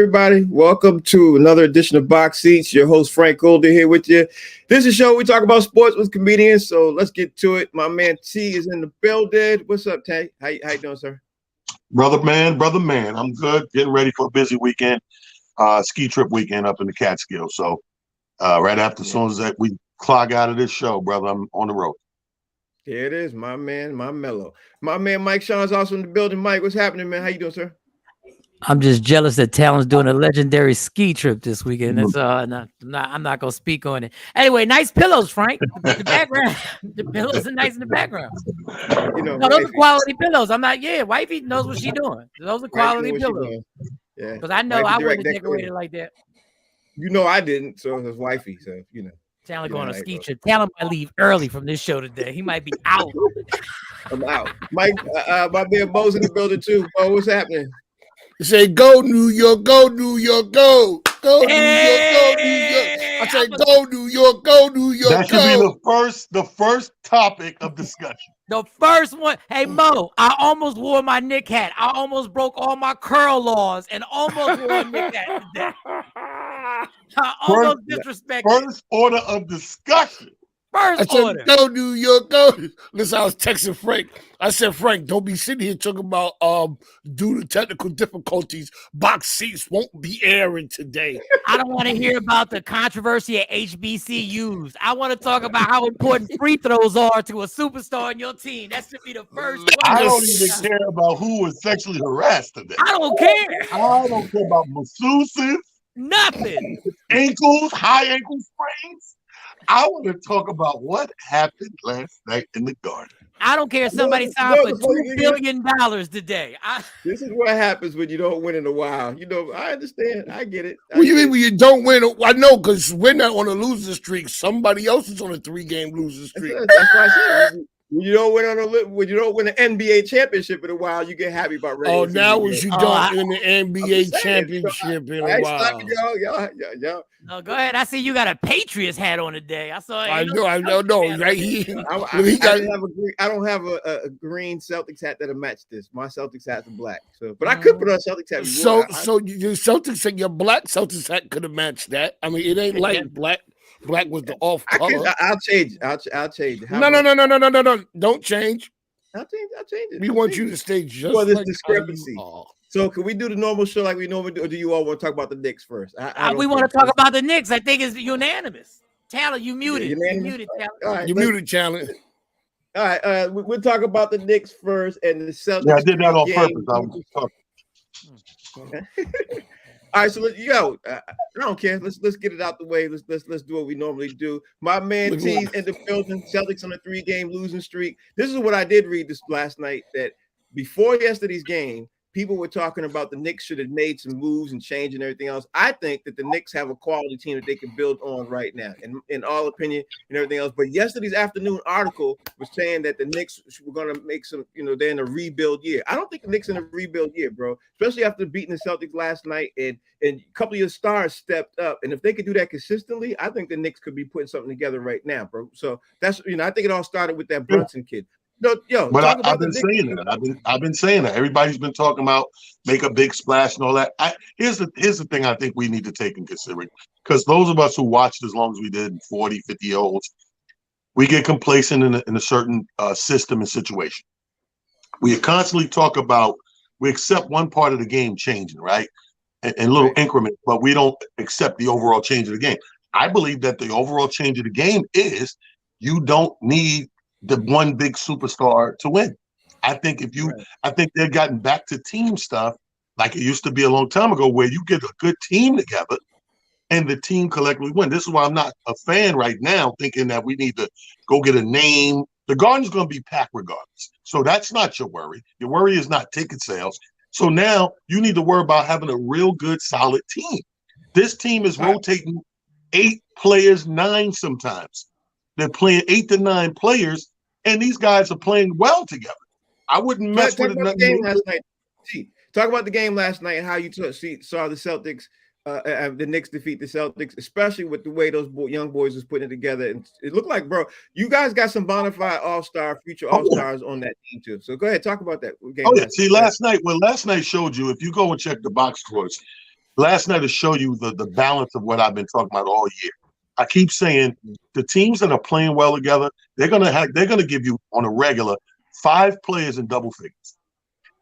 everybody? Welcome to another edition of Box Seats. Your host, Frank Golden, here with you. This is a show we talk about sports with comedians, so let's get to it. My man T is in the building. What's up, Tay? How you doing, sir? Brother man. I'm good. Getting ready for a busy weekend. Ski trip weekend up in the Catskills. So right after, as soon as that we clock out of this show, brother, I'm on the road. Here it is, my man, my mellow. My man Mike Sean is also in the building. Mike, what's happening, man? How you doing, sir? I'm just jealous that Talon's doing a legendary ski trip this weekend. That's I'm not gonna speak on it. Anyway, nice pillows, Frank. The background, the pillows are nice in the background. You know, those are quality pillows. Wifey knows what she's doing. Those are quality pillows. Yeah, because I know wifey I wouldn't decorate it like that. You know I didn't, so it's wifey. So you know. Talon going on a ski trip. Talon might leave early from this show today. He might be out. I'm out. Mike, my man Bo's in the building too. Bo, what's happening? Say, go New York, go New York, go. Go New York, go New York. I say, go New York, go New York. That should be the first topic of discussion. The first one. Hey, Mo, I almost wore my Nick hat. I almost broke all my curl laws and almost wore a Nick hat today. I almost disrespected. First order of discussion. First order. Go New York, go. Listen, I was texting Frank. I said, Frank, don't be sitting here talking about due to technical difficulties, Box Seats won't be airing today. I don't want to hear about the controversy at HBCUs. I want to talk about how important free throws are to a superstar in your team. That should be the first one. I don't even care about who was sexually harassed today. I don't care. I don't care about masseuses. Nothing. Ankles, high ankle sprains. I want to talk about what happened last night in the Garden. I don't care if somebody signed for $2 billion today. This is what happens when you don't win in a while. You know, I understand. I get it. What do you mean when you don't win? I know, because we're not on a losing streak. Somebody else is on a 3-game losing streak. That's why I said when you don't win an NBA championship in a while, you get happy about regular. Oh, now was you don't win the NBA championship in a while. Y'all. No, go ahead. I see you got a Patriots hat on today. I saw. I know. Right? I don't have a green Celtics hat that'll match this. My Celtics hat's black. So, but I could put on a Celtics hat. So your Celtics and your black Celtics hat could have matched that. I mean, it ain't like black. Black was the off color. I'll change it. I'll change it. No. Don't change. I'll change it. We want you to stay just for this discrepancy. So can we do the normal show like we normally do, or do you all want to talk about the Knicks first? We want to talk about the Knicks. I think it's unanimous. Talon, you muted. You muted, Talon. All right, you muted, Talon. All right, we'll talk about the Knicks first and the Celtics. Yeah, I did that on purpose. I was just talking. All right, so I don't care. Let's get it out the way. Let's do what we normally do. My man T's in the building. Celtics on a 3-game losing streak. This is what I did read this last night, that before yesterday's game, people were talking about the Knicks should have made some moves and change and everything else. I think that the Knicks have a quality team that they can build on right now, in all opinion and everything else. But yesterday's afternoon article was saying that the Knicks were going to make some, they're in a rebuild year. I don't think the Knicks in a rebuild year, bro, especially after beating the Celtics last night and a couple of your stars stepped up. And if they could do that consistently, I think the Knicks could be putting something together right now, bro. So that's, I think it all started with that Brunson kid. But I've been saying that. I've been saying that. Everybody's been talking about make a big splash and all that. Here's the thing I think we need to take in consideration, because those of us who watched as long as we did, 40, 50-year-olds, we get complacent in a certain system and situation. We constantly talk about, we accept one part of the game changing, right? In little increments, but we don't accept the overall change of the game. I believe that the overall change of the game is you don't need the one big superstar to win. I think I think they've gotten back to team stuff like it used to be a long time ago, where you get a good team together and the team collectively win. This is why I'm not a fan right now thinking that we need to go get a name. The Garden's going to be packed regardless. So that's not your worry. Your worry is not ticket sales. So now you need to worry about having a real good, solid team. This team is rotating 8 players, 9 sometimes. They're playing 8 to 9 players, and these guys are playing well together. I wouldn't mess with the game last night. Talk about the game last night and how you saw the Celtics, the Knicks defeat the Celtics, especially with the way those young boys was putting it together. And it looked like, bro, you guys got some bona fide future all-stars on that team too. So go ahead, talk about that game. Last night showed you, if you go and check the box scores, last night to show you the balance of what I've been talking about all year. I keep saying the teams that are playing well together, they're gonna give you on a regular 5 players in double figures.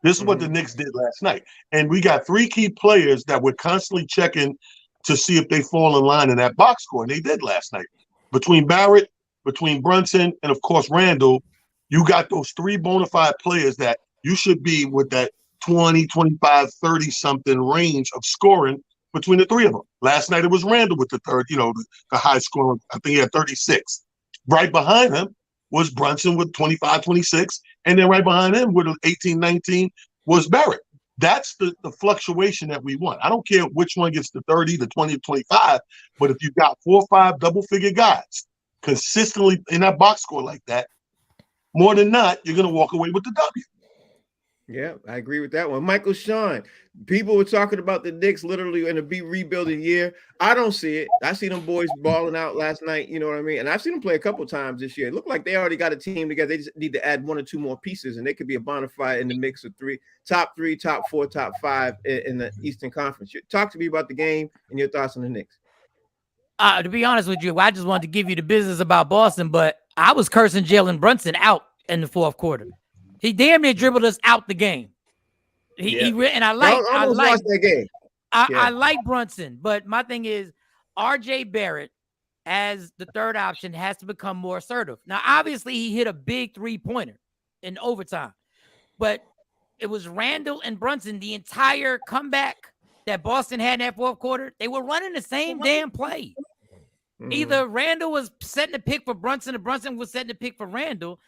This is what the Knicks did last night. And we got 3 key players that we're constantly checking to see if they fall in line in that box score. And they did last night. Between Barrett, between Brunson, and of course Randall, you got those 3 bona fide players that you should be with that 20, 25, 30 something range of scoring between the 3 of them. Last night it was Randall with the third, the high score. I think he had 36. Right behind him was Brunson with 25, 26. And then right behind him with 18, 19 was Barrett. That's the fluctuation that we want. I don't care which one gets the 30, the 20, 25, but if you got 4 or 5 double-figure guys consistently in that box score like that, more than not, you're going to walk away with the W. Yeah, I agree with that one. Michael Sean, people were talking about the Knicks literally in a rebuilding year. I don't see it. I see them boys balling out last night, you know what I mean? And I've seen them play a couple times this year. It looked like they already got a team together. They just need to add 1 or 2 more pieces, and they could be a bona fide in the mix of top 3, top 4, top 5 in the Eastern Conference. Talk to me about the game and your thoughts on the Knicks. To be honest with you, I just wanted to give you the business about Boston, but I was cursing Jalen Brunson out in the 4th quarter. He damn near dribbled us out the game. And I like that game. I like Brunson, but my thing is R.J. Barrett as the third option has to become more assertive. Now, obviously, he hit a big 3-pointer in overtime, but it was Randall and Brunson the entire comeback that Boston had in that 4th quarter. They were running the same damn play. Either Randall was setting the pick for Brunson or Brunson was setting the pick for Randall.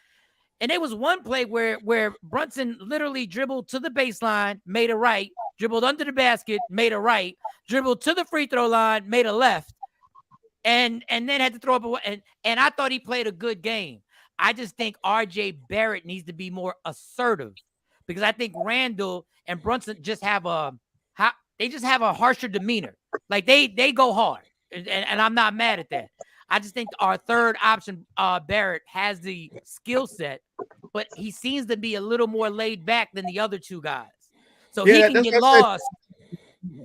And there was one play where Brunson literally dribbled to the baseline, made a right, dribbled under the basket, made a right, dribbled to the free throw line, made a left, and then had to throw up and I thought he played a good game. I just think R.J. Barrett needs to be more assertive because I think Randall and Brunson just have a harsher demeanor. Like they go hard, and I'm not mad at that. I just think our third option, Barrett, has the skill set, but he seems to be a little more laid back than the other 2 guys. So he can get lost.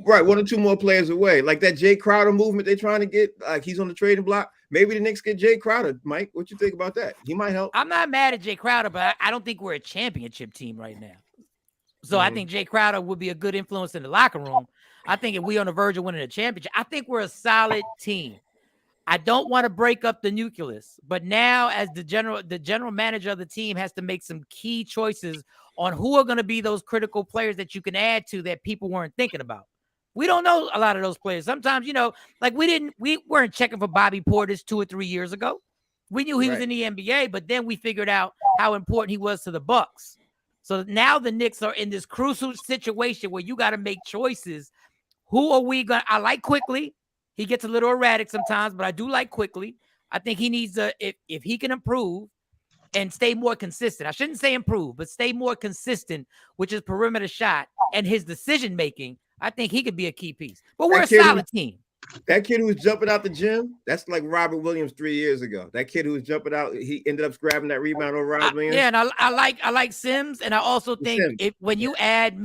Right, 1 or 2 more players away. Like that Jay Crowder movement they're trying to get, like he's on the trading block. Maybe the Knicks get Jay Crowder. Mike, what you think about that? He might help. I'm not mad at Jay Crowder, but I don't think we're a championship team right now. So I think Jay Crowder would be a good influence in the locker room. I think if we're on the verge of winning a championship, I think we're a solid team. I don't want to break up the nucleus, but now as the general manager of the team has to make some key choices on who are going to be those critical players that you can add to that people weren't thinking about. We don't know a lot of those players. Sometimes, like we weren't checking for Bobby Portis 2 or 3 years ago. We knew he was in the NBA, but then we figured out how important he was to the Bucks. So now the Knicks are in this crucial situation where you got to make choices. Who are we going to, I like Quickly. He gets a little erratic sometimes, but I do like Quickly. I think he needs if he can improve and stay more consistent. I shouldn't say improve, but stay more consistent, which is perimeter shot and his decision making. I think he could be a key piece. But we're a solid team. That kid who was jumping out the gym, that's like Robert Williams 3 years ago. That kid who was jumping out, he ended up grabbing that rebound over Robert Williams. Yeah, and I like Sims, and I also think when you add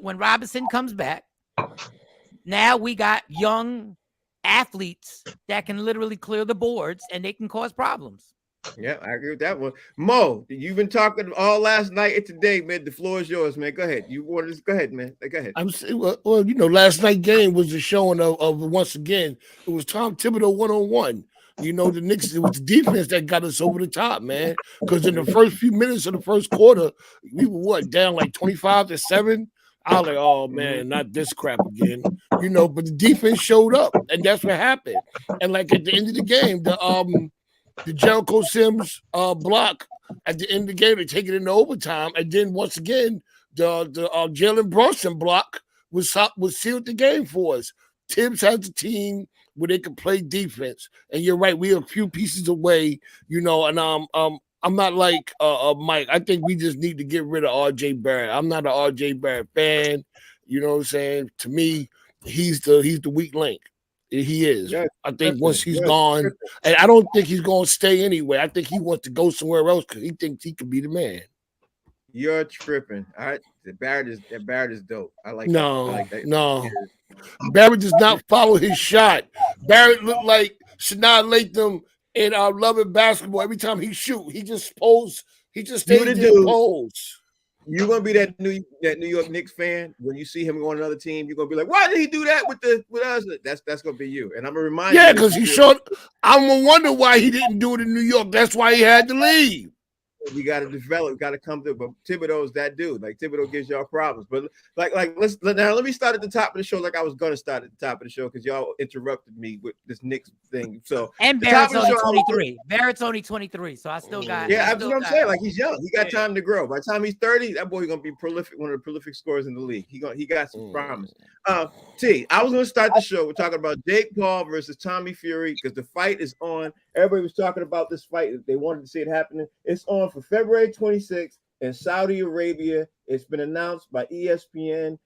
when Robinson comes back, now we got young athletes that can literally clear the boards and they can cause problems. Yeah, I agree with that one. Mo, you've been talking all last night and today, man. The floor is yours, man. Go ahead. You wanted to go ahead, man. Go ahead. I'm saying, well, last night game was the showing of once again, it was Tom Thibodeau 1-on-1. The Knicks, it was the defense that got us over the top, man. Because in the first few minutes of the first quarter, we were down like 25-7. I was like, oh man, not this crap again. But the defense showed up, and that's what happened. And like at the end of the game, the Jericho Sims block at the end of the game, they take it into overtime, and then once again, the Jalen Brunson block was sealed the game for us. Tibbs has a team where they can play defense, and you're right, we're a few pieces away, and I'm not like Mike. I think we just need to get rid of R.J. Barrett. I'm not an R.J. Barrett fan. You know what I'm saying? To me, he's the weak link. He is. Yeah, I think once he's gone, and I don't think he's going to stay anyway. I think he wants to go somewhere else because he thinks he can be the man. You're tripping. All right, Barrett is dope. I like that. Barrett does not follow his shot. Barrett looked like Shania Latham in Love and Basketball. Every time he shoot, he just pose. He just stays there and pose. You're gonna be that New York Knicks fan when you see him on another team. You're gonna be like, "Why did he do that with us?" That's gonna be you. And I'm gonna remind you. Yeah, because he showed. I'm gonna wonder why he didn't do it in New York. That's why he had to leave. You got to develop, got to come to. But Thibodeau's that dude. Like Thibodeau gives y'all problems. But like let me start at the top of the show. Like I was gonna start at the top of the show because y'all interrupted me with this Knicks thing. So and Barrett's only 23. Barrett's only 23. So I still got. Yeah, that's what I'm saying. Like he's young. He got time to grow. By the time he's 30, that boy's gonna be prolific. One of the prolific scorers in the league. He got some promise. T, I was gonna start the show. We're talking about Jake Paul versus Tommy Fury because the fight is on. Everybody was talking about this fight. They wanted to see it happening. It's on for February 26th in Saudi Arabia. It's been announced by ESPN.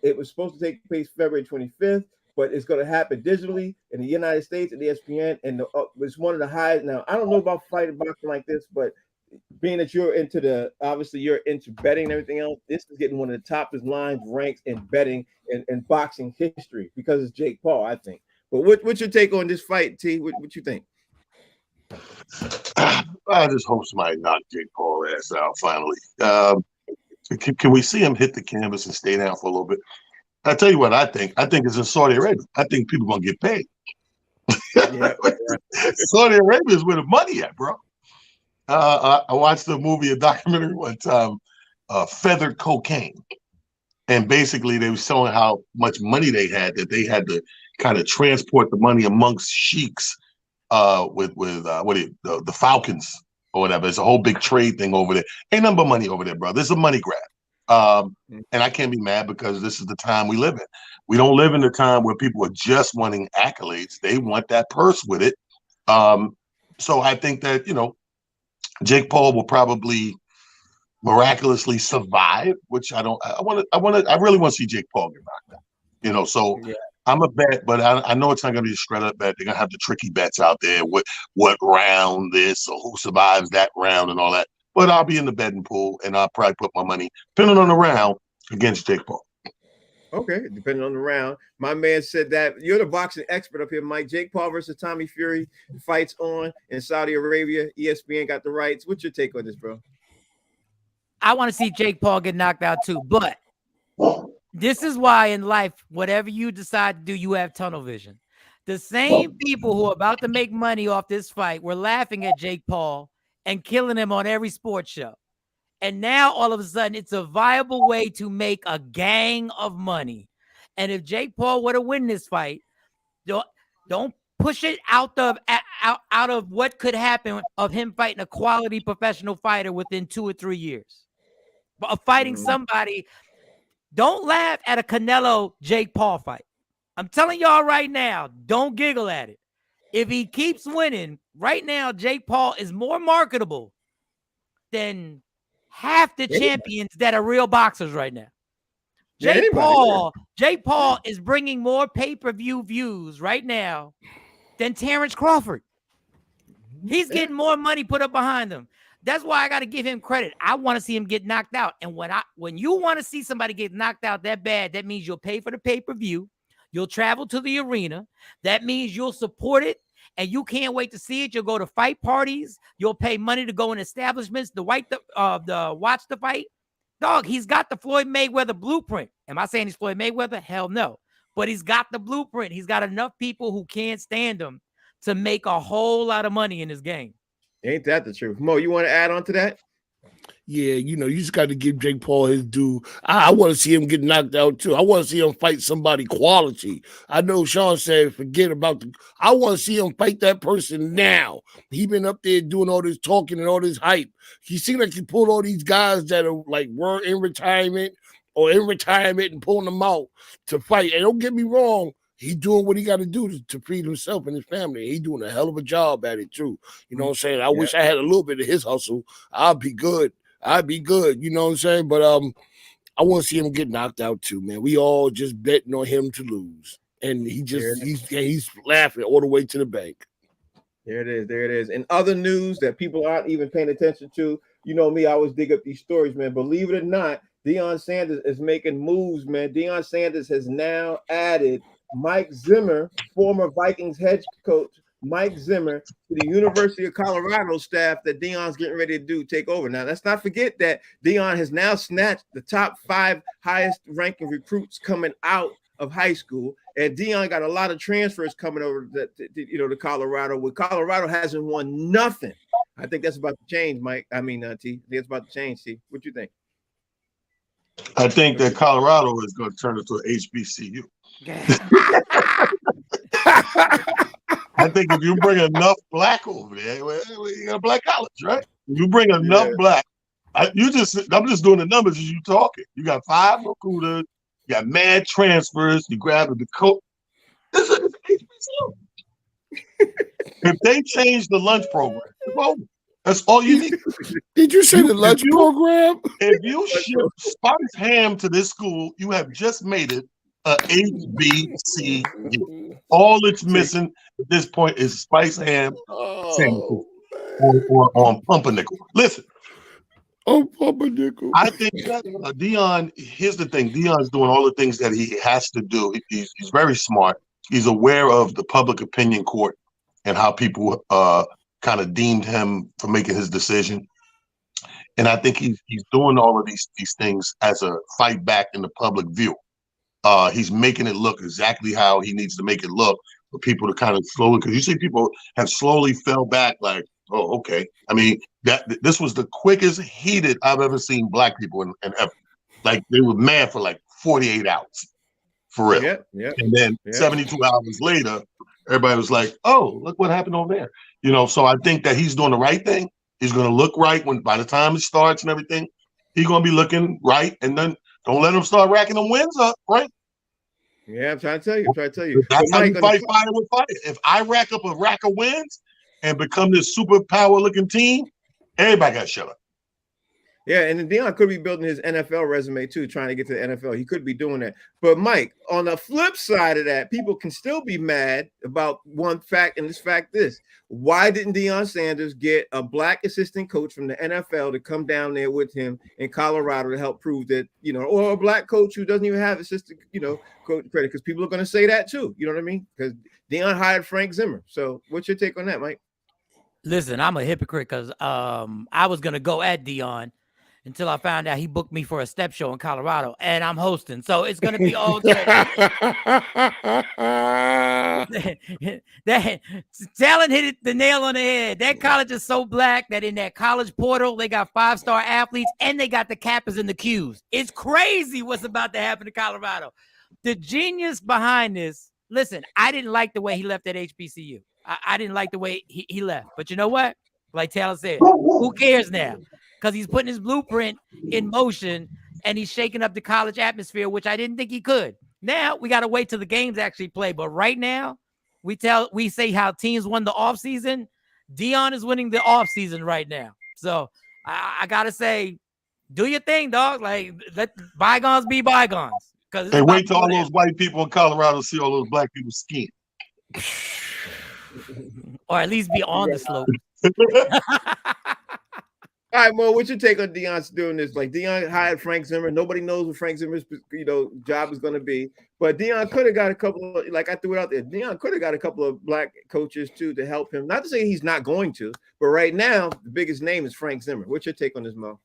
It was supposed to take place February 25th, but it's going to happen digitally in the United States at ESPN. And it's one of the highest. Now, I don't know about fighting boxing like this, but being that you're obviously you're into betting and everything else, this is getting one of the top lines ranks in betting and boxing history because it's Jake Paul, I think. But what's your take on this fight, T? What you think? I just hope somebody knocked Jake Paul ass out finally. Can we see him hit the canvas and stay down for a little bit? I tell you what I think. I think it's in Saudi Arabia. I think people are gonna get paid. Yeah. Saudi Arabia is where the money at, bro. I watched a documentary one time, Feathered Cocaine, and basically they were showing how much money they had that they had to kind of transport the money amongst sheiks. With the Falcons or whatever. It's a whole big trade thing over there. Ain't nothing but money over there, bro. This is a money grab. And I can't be mad because this is the time we live in. We don't live in the time where people are just wanting accolades. They want that purse with it. So I think that, Jake Paul will probably miraculously survive, which I really want to see Jake Paul get knocked out. So yeah. I'm a bet, but I know it's not going to be a straight up bet. They're going to have the tricky bets out there. What round this or who survives that round and all that. But I'll be in the betting pool and I'll probably put my money, depending on the round, against Jake Paul. Okay, depending on the round. My man said that you're the boxing expert up here, Mike. Jake Paul versus Tommy Fury. The fight's on in Saudi Arabia. ESPN got the rights. What's your take on this, bro? I want to see Jake Paul get knocked out too, but this is why in life, whatever you decide to do, you have tunnel vision. The same people who are about to make money off this fight were laughing at Jake Paul and killing him on every sports show. And now all of a sudden, it's a viable way to make a gang of money. And if Jake Paul were to win this fight, don't push it out of what could happen of him fighting a quality professional fighter within 2 or 3 years. But of fighting somebody. Don't laugh at a Canelo Jake Paul fight. I'm telling y'all right now, don't giggle at it. If he keeps winning, right now, Jake Paul is more marketable than half the champions that are real boxers right now. Jake Paul is bringing more pay-per-view views right now than Terrence Crawford. He's getting more money put up behind him. That's why I got to give him credit. I want to see him get knocked out. And when you want to see somebody get knocked out that bad, that means you'll pay for the pay-per-view. You'll travel to the arena. That means you'll support it. And you can't wait to see it. You'll go to fight parties. You'll pay money to go in establishments to watch the fight. Dog, he's got the Floyd Mayweather blueprint. Am I saying he's Floyd Mayweather? Hell no. But he's got the blueprint. He's got enough people who can't stand him to make a whole lot of money in this game. Ain't that the truth? Mo, you want to add on to that? Yeah, you just got to give Jake Paul his due. I want to see him get knocked out too. I want to see him fight somebody quality. I know Sean said forget about I want to see him fight that person now. He been up there doing all this talking and all this hype. He seemed like he pulled all these guys that are were in retirement and pulling them out to fight. And don't get me wrong, he's doing what he got to do to feed himself and his family. He's doing a hell of a job at it too. You know what I'm saying? I wish I had a little bit of his hustle. I'd be good. You know what I'm saying? But I want to see him get knocked out too, man. We all just betting on him to lose. And he's laughing all the way to the bank. There it is. And other news that people aren't even paying attention to, you know me, I always dig up these stories, man. Believe it or not, Deion Sanders is making moves, man. Deion Sanders has now added Mike Zimmer, former Vikings head coach Mike Zimmer, to the University of Colorado staff that Deion's getting ready to take over. Now, let's not forget that Deion has now snatched the top 5 highest ranking recruits coming out of high school, and Deion got a lot of transfers coming over to Colorado. Where Colorado hasn't won nothing. I think that's about to change, Mike. I mean, T. I think it's about to change. T. What you think? I think that Colorado is going to turn into an HBCU. I think if you bring enough black over there, you got a black college, right? If you bring enough black, I'm just doing the numbers as you talking. You got 5 recruiters, you got mad transfers, you grab the coach. This is HBCU. If they change the lunch program, that's all you need. Did you say the lunch program? If you ship spiced ham to this school, you have just made it a HBCU. All it's missing at this point is spiced ham or on pumpernickel. Listen. Oh, pumpernickel. I think Deion, here's the thing. Deion's doing all the things that he has to do. He's very smart. He's aware of the public opinion court and how people kind of deemed him for making his decision. And I think he's doing all of these things as a fight back in the public view. He's making it look exactly how he needs to make it look for people to kind of slowly, because you see people have slowly fell back like, oh, okay. I mean, this was the quickest heated I've ever seen black people in ever. Like they were mad for like 48 hours. For real. Yeah. And then 72 hours later, everybody was like, oh, look what happened over there. So I think that he's doing the right thing. He's going to look right by the time it starts and everything. He's going to be looking right. And then don't let him start racking them wins up, right? Yeah, I'm trying to tell you. That's how you fight fire with fire. If I rack up a rack of wins and become this superpower looking team, everybody got to shut up. Yeah, and then Deion could be building his NFL resume too, trying to get to the NFL. He could be doing that. But Mike, on the flip side of that, people can still be mad about one fact, and this. Why didn't Deion Sanders get a black assistant coach from the NFL to come down there with him in Colorado to help prove that, or a black coach who doesn't even have assistant, coach credit? Because people are going to say that too. You know what I mean? Because Deion hired Frank Zimmer. So what's your take on that, Mike? Listen, I'm a hypocrite because I was going to go at Deion until I found out he booked me for a step show in Colorado, and I'm hosting. So it's going to be all good. That Talon hit the nail on the head. That college is so black that in that college portal, they got 5-star athletes, and they got the Kappas and the Qs. It's crazy what's about to happen to Colorado. The genius behind this, listen, I didn't like the way he left at HBCU. I didn't like the way he left. But you know what? Like Talon said, who cares now? Because he's putting his blueprint in motion and he's shaking up the college atmosphere, which I didn't think he could. Now we got to wait till the games actually play. But right now, we say how teams won the offseason. Deion is winning the offseason right now. So I got to say, do your thing, dog. Like, let bygones be bygones. Hey, wait till all those white people in Colorado see all those black people skiing. Or at least be on the slope. All right, Mo, what's your take on Deion's doing this? Like, Deion hired Frank Zimmer. Nobody knows what Frank Zimmer's job is going to be. But Deion could have got a couple of, like I threw it out there, Deion could have got a couple of black coaches too to help him. Not to say he's not going to, but right now the biggest name is Frank Zimmer. What's your take on this, Mo?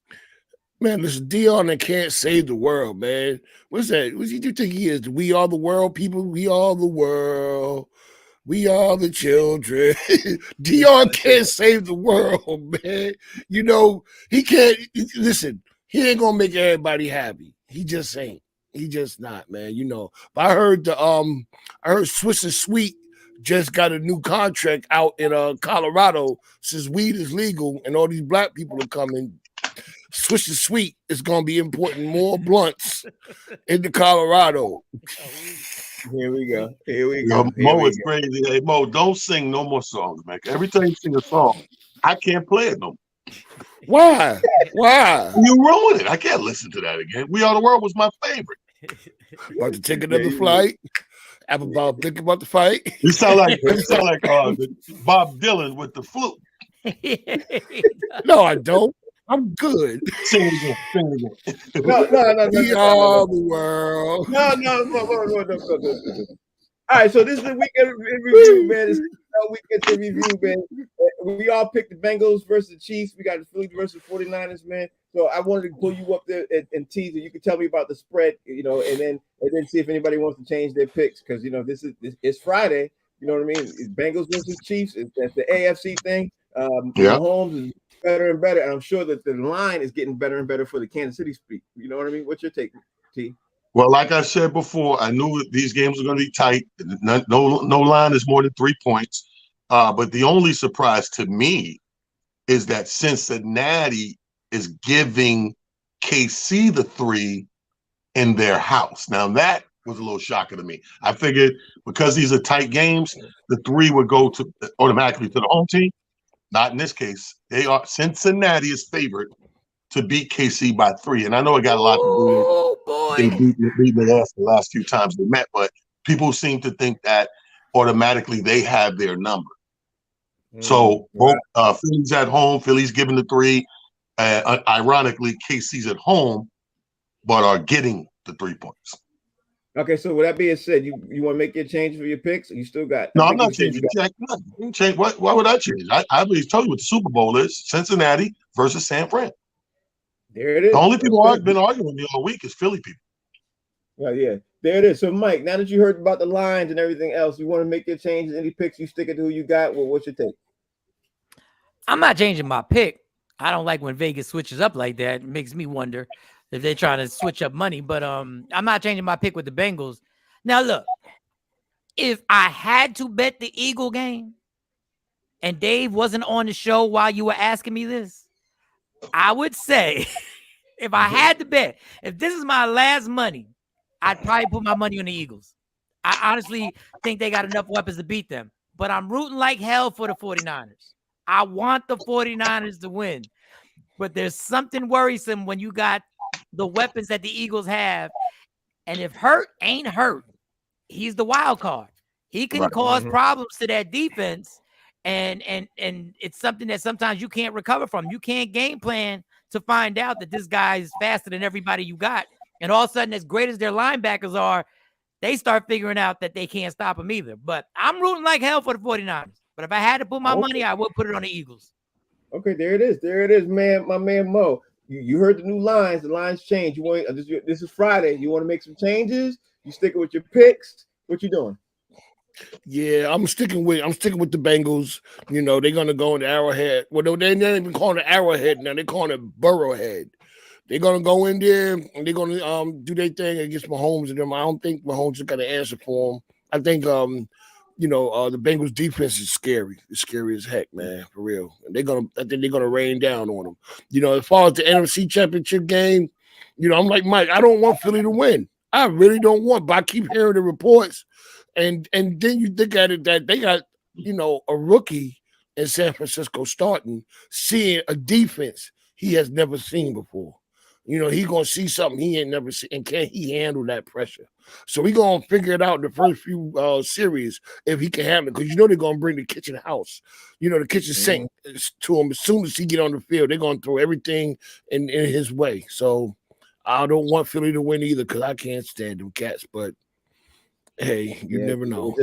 Man, this Deion that can't save the world, man. What's that? What do you think he is? We are the world, people. We are the world. We are the children. Deion can't save the world, man. He can't. Listen, he ain't gonna make everybody happy. He just ain't. He just not, man. But I heard I heard Swiss and Sweet just got a new contract out in Colorado since weed is legal and all these black people are coming. Swiss and Sweet is gonna be importing more blunts into Colorado. Here we go. Mo is crazy. Hey, Mo, don't sing no more songs, man. Every time you sing a song, I can't play it no more. Why? You ruined it. I can't listen to that again. We Are the World was my favorite. About to take another flight. About thinking about the fight. You sound like Bob Dylan with the flute. No, I don't. I'm good. Sing it again. Sing it again. No. We are the world. No. All right, so this is the weekend in review, man. It's weekend in review, man. We all picked the Bengals versus the Chiefs. We got the Phillies versus 49ers, man. So I wanted to pull you up there and tease it. You can tell me about the spread, and then see if anybody wants to change their picks because it's Friday. You know what I mean? It's Bengals versus Chiefs. That's the AFC thing. Yeah. Mahomes is better and better, and I'm sure that the line is getting better and better for the Kansas City speak. You know what I mean? What's your take, T? Well, like I said before, I knew these games were going to be tight. No line is more than 3 points. But the only surprise to me is that Cincinnati is giving KC the 3 in their house. Now, that was a little shocker to me. I figured because these are tight games, the 3 would go to automatically to the home team. Not in this case. Cincinnati is favored to beat KC by 3. And I know it got a lot to do with they beat their ass the last few times they met, but people seem to think that automatically they have their number. So both Philly's at home, Philly's giving the 3. Ironically, KC's at home, but are getting the 3 points. Okay, so with that being said, you want to make your changes for your picks? Or you still got? No, I'm not changing. Change. Why would I change? I already told you what the Super Bowl is: Cincinnati versus San Fran. There it is. The only people I've been arguing the other week is Philly people. Well, yeah, there it is. So, Mike, now that you heard about the lines and everything else, you want to make your changes? Any picks you stick it to who you got? Well, what's your take? I'm not changing my pick. I don't like when Vegas switches up like that. It makes me wonder if they're trying to switch up money. But I'm not changing my pick with the Bengals. Now, look, if I had to bet the Eagle game and Dave wasn't on the show while you were asking me this, I would say if I had to bet, if this is my last money, I'd probably put my money on the Eagles. I honestly think they got enough weapons to beat them. But I'm rooting like hell for the 49ers. I want the 49ers to win. But there's something worrisome when you got the weapons that the Eagles have. And if Hurt ain't hurt, he's the wild card. He can cause problems to that defense. And it's something that sometimes you can't recover from. You can't game plan to find out that this guy is faster than everybody you got. And all of a sudden, as great as their linebackers are, they start figuring out that they can't stop them either. But I'm rooting like hell for the 49ers. But if I had to put my money, I would put it on the Eagles. Okay, there it is. There it is, man. My man Mo. You heard the new lines. The lines change. You want this is Friday. You want to make some changes? You sticking with your picks? What you doing? Yeah, I'm sticking with the Bengals. You know, they're gonna go into Arrowhead. Well, they're not even calling it Arrowhead now, they're calling it Burrowhead. They're gonna go in there and they're gonna do their thing against Mahomes and them. I don't think Mahomes has got an answer for them. I think the Bengals defense is scary. It's scary as heck, man, for real. And I think they're gonna rain down on them. You know, as far as the NFC Championship game, I'm like Mike, I don't want Philly to win. I really don't want, but I keep hearing the reports. And then you think at it that they got, a rookie in San Francisco starting, seeing a defense he has never seen before. He going to see something he ain't never seen, and can he handle that pressure? So we going to figure it out in the first few series if he can handle it, because they're going to bring the kitchen house, the kitchen sink to him as soon as he get on the field. They're going to throw everything in his way. So I don't want Philly to win either because I can't stand them cats, but hey, you never know.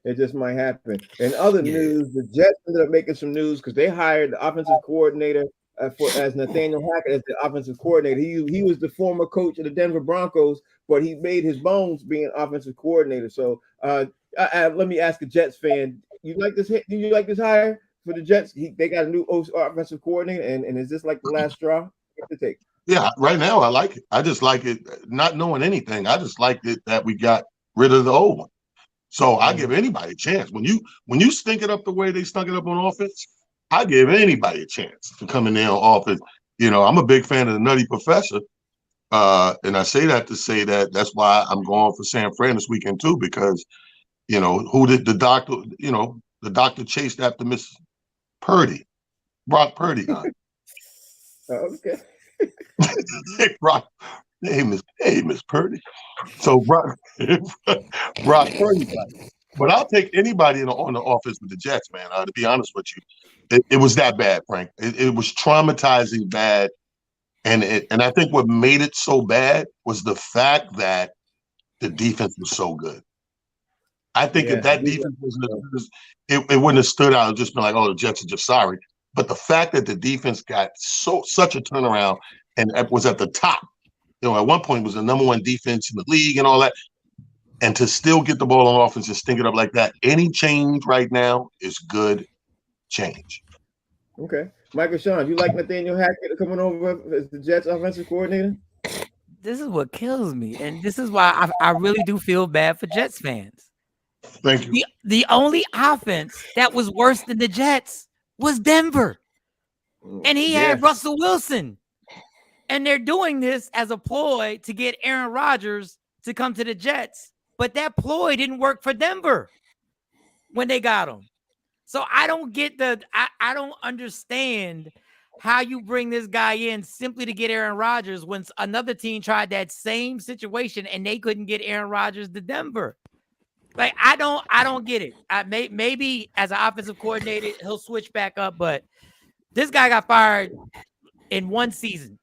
It just might happen. In other news, the Jets ended up making some news because they hired the offensive coordinator as Nathaniel Hackett as the offensive coordinator. He was the former coach of the Denver Broncos, but he made his bones being offensive coordinator. So let me ask a Jets fan: Do you like this hire for the Jets? They got a new offensive coordinator, and is this like the last straw? What's the take? Yeah, right now I like it. I just like it, not knowing anything. I just like it that we got rid of the old one. So I give anybody a chance. When you stink it up the way they stunk it up on offense, I give anybody a chance to come in there on offense. I'm a big fan of the Nutty Professor. And I say that to say that that's why I'm going for San Fran this weekend too, because who did the doctor, the doctor chased after Miss Purdy, Brock Purdy. Okay. Brock. Hey, Miss Purdy. So Brock Purdy. But I'll take anybody on the offense with the Jets, man. To be honest with you, it was that bad, Frank. It was traumatizing bad, and I think what made it so bad was the fact that the defense was so good. I think if that defense was, it wouldn't have stood out. It would just been like, oh, the Jets are just sorry. But the fact that the defense got such a turnaround and was at the top, at one point was the number one defense in the league and all that, and to still get the ball on offense and stink it up like that, any change right now is good change. Okay. Michael Sean, you like Nathaniel Hackett coming over as the Jets offensive coordinator? This is what kills me. And this is why I really do feel bad for Jets fans. Thank you. The only offense that was worse than the Jets was Denver. And he had Russell Wilson. And they're doing this as a ploy to get Aaron Rodgers to come to the Jets. But that ploy didn't work for Denver when they got him. So I don't get I don't understand how you bring this guy in simply to get Aaron Rodgers when another team tried that same situation and they couldn't get Aaron Rodgers to Denver. Like, I don't get it. Maybe as an offensive coordinator, he'll switch back up, but this guy got fired in one season.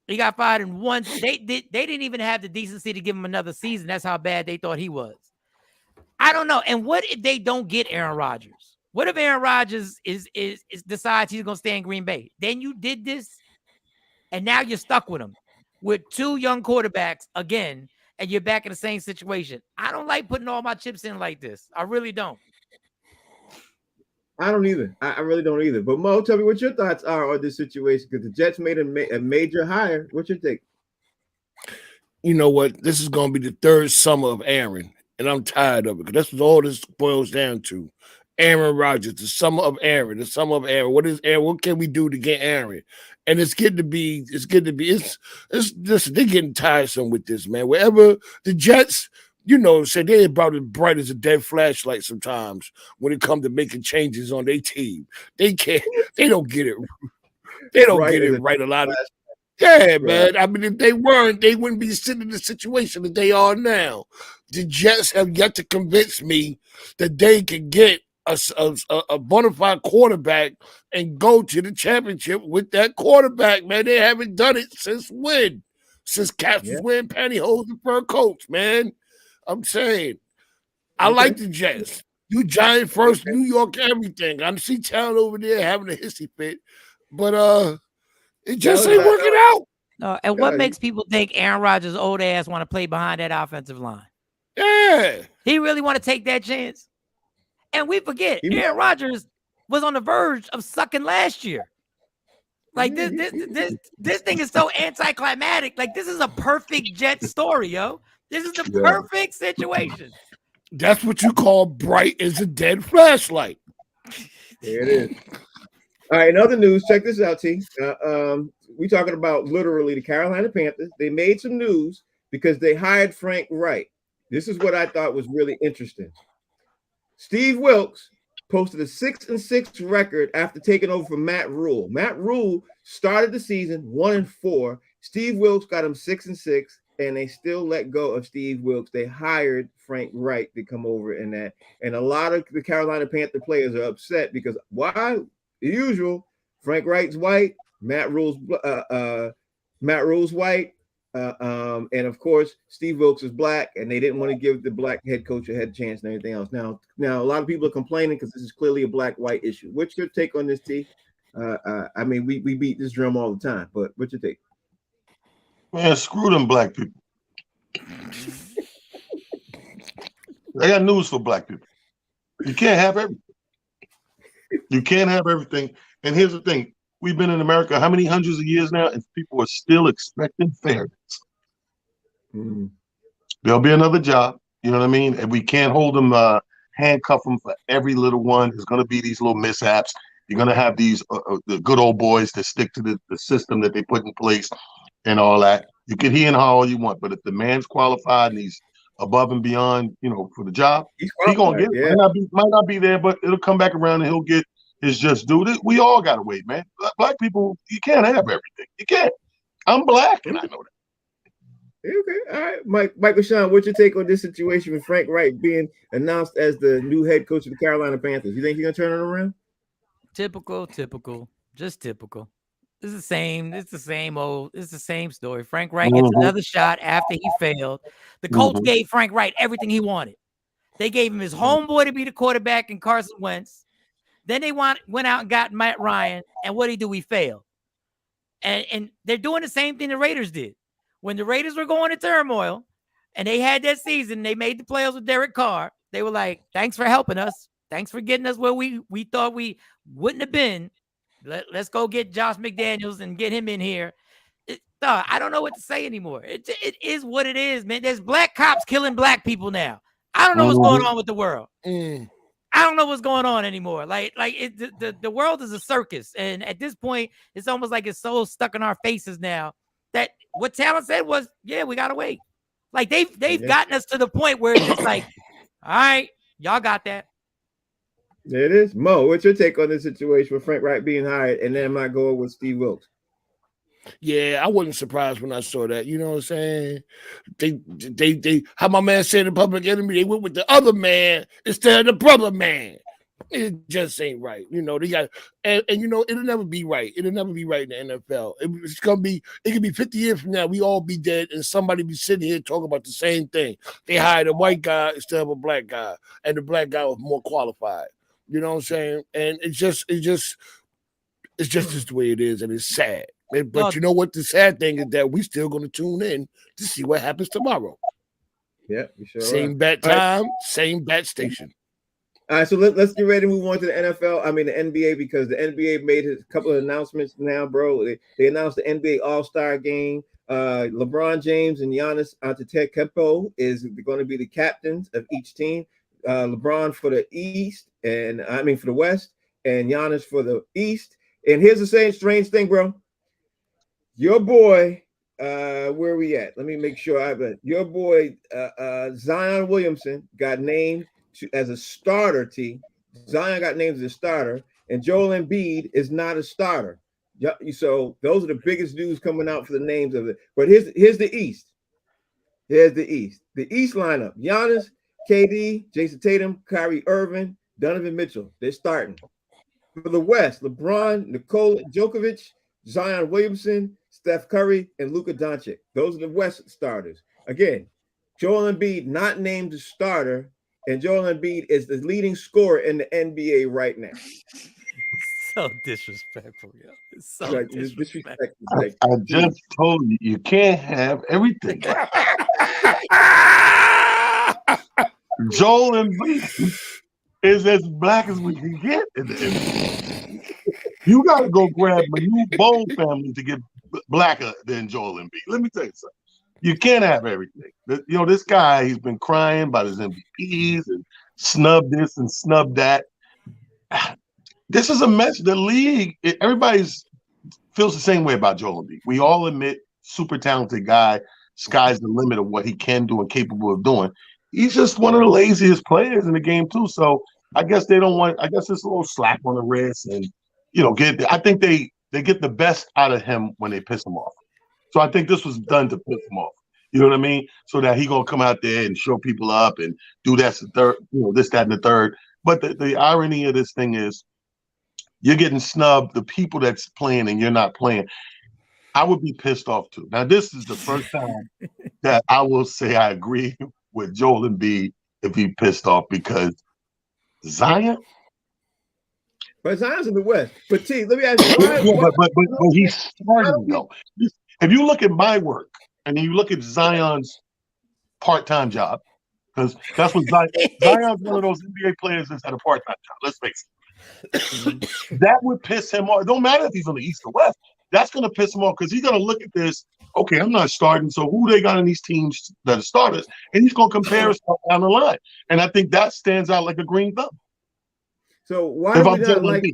He got fired in one. They didn't even have the decency to give him another season. That's how bad they thought he was. I don't know. And what if they don't get Aaron Rodgers? What if Aaron Rodgers is decides he's gonna stay in Green Bay? Then you did this, and now you're stuck with him with two young quarterbacks again, and you're back in the same situation. I don't like putting all my chips in like this. I really don't. I don't either. I really don't either. But Mo, tell me what your thoughts are on this situation, because the Jets made a major hire. What's your take? You know what? This is going to be the third summer of Aaron, and I'm tired of it, because that's what all this boils down to. Aaron Rodgers, the summer of Aaron, the summer of Aaron. What is Aaron? What can we do to get Aaron? And it's getting to be, they're getting tiresome with this, man. Wherever the Jets, say they're about as bright as a dead flashlight sometimes when it comes to making changes on their team. They don't get it. They don't get it right a lot of. Yeah, man. I mean, if they weren't, they wouldn't be sitting in the situation that they are now. The Jets have yet to convince me that they can get a bona fide quarterback and go to the championship with that quarterback, man. They haven't done it since when? Since Caps was wearing pantyhose and fur coats, man. I'm saying, I like the Jets. You Giant first, New York, everything. I see Town over there having a hissy fit, but it just ain't working out. And what makes people think Aaron Rodgers' old ass want to play behind that offensive line? Yeah, he really want to take that chance. And we forget, Aaron Rodgers was on the verge of sucking last year. Like this thing is so anticlimactic. Like, this is a perfect Jet story, yo. This is the perfect situation. That's what you call bright as a dead flashlight. There it is. All right, in other news, check this out, T. We talking about literally the Carolina Panthers. They made some news because they hired Frank Wright. This is what I thought was really interesting. Steve Wilks posted a 6-6 record after taking over from Matt Rule. Matt Rule started the season 1-4. Steve Wilks got him 6-6, and they still let go of Steve Wilks. They hired Frank Wright to come over in that. And a lot of the Carolina Panther players are upset because why? The usual. Frank Wright's white, Matt Rule's white. And of course, Steve Wilks is black, and they didn't want to give the black head coach a head chance and everything else. Now, a lot of people are complaining because this is clearly a black-white issue. What's your take on this, T? I mean, we beat this drum all the time, but what's your take? Man, screw them black people. I got news for black people. You can't have everything. You can't have everything. And here's the thing. We've been in America how many hundreds of years now, and people are still expecting fairness. There'll be another job, you know what I mean? And we can't hold them, handcuff them for every little one. There's going to be these little mishaps. You're going to have these the good old boys that stick to the system that they put in place and all that. You can hear and how all you want, but if the man's qualified and he's above and beyond, for the job, he's going to get it. Might not be there, but it'll come back around and he'll get his just due. We all got to wait, man. Black people, you can't have everything. You can't. I'm black, and I know that. Okay, all right, Michael Sean, what's your take on this situation with Frank Wright being announced as the new head coach of the Carolina Panthers? You think he's gonna turn it around? Typical, just typical. It's the same. It's the same old. It's the same story. Frank Wright gets another shot after he failed. The Colts gave Frank Wright everything he wanted. They gave him his homeboy to be the quarterback and Carson Wentz. Then they went out and got Matt Ryan. And what did he do? He failed. And they're doing the same thing the Raiders did. When the Raiders were going to turmoil and they had that season, they made the playoffs with Derek Carr. They were like, thanks for helping us. Thanks for getting us where we thought we wouldn't have been. Let's go get Josh McDaniels and get him in here. I don't know what to say anymore. It is what it is, man. There's black cops killing black people now. I don't know what's going on with the world. I don't know what's going on anymore. The world is a circus. And at this point, it's almost like it's so stuck in our faces now that what Talon said was, yeah, we got to wait. Like they've gotten us to the point where it's just like, all right, y'all got that. There it is. Mo, what's your take on this situation with Frank Wright being hired and then my goal with Steve Wilkes? Yeah, I wasn't surprised when I saw that. You know what I'm saying? They how my man said in Public Enemy, they went with the other man instead of the brother man. It just ain't right. You know, they got and you know, it'll never be right. It'll never be right in the NFL. It's gonna be, it could be 50 years from now, we all be dead and somebody be sitting here talking about the same thing. They hired a white guy instead of a black guy, and the black guy was more qualified. You know what I'm saying? And it's just the way it is, and it's sad. But you know what? The sad thing is that we still going to tune in to see what happens tomorrow. Yeah, we sure same are. bat time, same bat station. All right, so let's get ready to move on to the NFL. I mean the NBA, because the NBA made a couple of announcements now, bro. They announced the NBA All-Star Game. LeBron James and Giannis Antetokounmpo is going to be the captains of each team. LeBron for the for the West, and Giannis for the East. And here's the same strange thing, bro. Your boy, where are we at? Let me make sure I have it. Your boy, Zion Williamson, got named as a starter. Zion got named as a starter, and Joel Embiid is not a starter. So those are the biggest news coming out for the names of it. But here's the East. Here's the East. The East lineup: Giannis, KD, Jason Tatum, Kyrie Irving, Donovan Mitchell. They're starting. For the West: LeBron, Nikola Jokic, Zion Williamson, Steph Curry, and Luka Doncic. Those are the West starters. Again, Joel Embiid not named a starter, and Joel Embiid is the leading scorer in the NBA right now. So disrespectful, yo. It's so disrespectful. I just told you, you can't have everything. Joel Embiid is as black as we can get in the NBA. You got to go grab a new Bowl family to get blacker than Joel Embiid. Let me tell you something. You can't have everything. You know, this guy, he's been crying about his MVPs and snub this and snub that. This is a mess. The league, everybody feels the same way about Joel Embiid. We all admit, super talented guy. Sky's the limit of what he can do and capable of doing. He's just one of the laziest players in the game too. So I guess they don't want. I guess it's a little slap on the wrist, and I think they get the best out of him when they piss him off. So I think this was done to piss him off. You know what I mean? So that he gonna come out there and show people up and do this, that, and the third. But the irony of this thing is, you're getting snubbed. The people that's playing and you're not playing. I would be pissed off too. Now this is the first time that I will say I agree with Joel Embiid if he pissed off, because Zion. But Zion's in the West. But T, let me ask you. But he's starting though. If you look at my work and you look at Zion's part-time job, because that's what Zion's one of those NBA players that's had a part-time job. Let's face it. That would piss him off. It don't matter if he's on the East or West. That's going to piss him off because he's going to look at this. Okay, I'm not starting. So who they got in these teams that are starters? And he's going to compare stuff down the line. And I think that stands out like a green thumb. So why do we not like?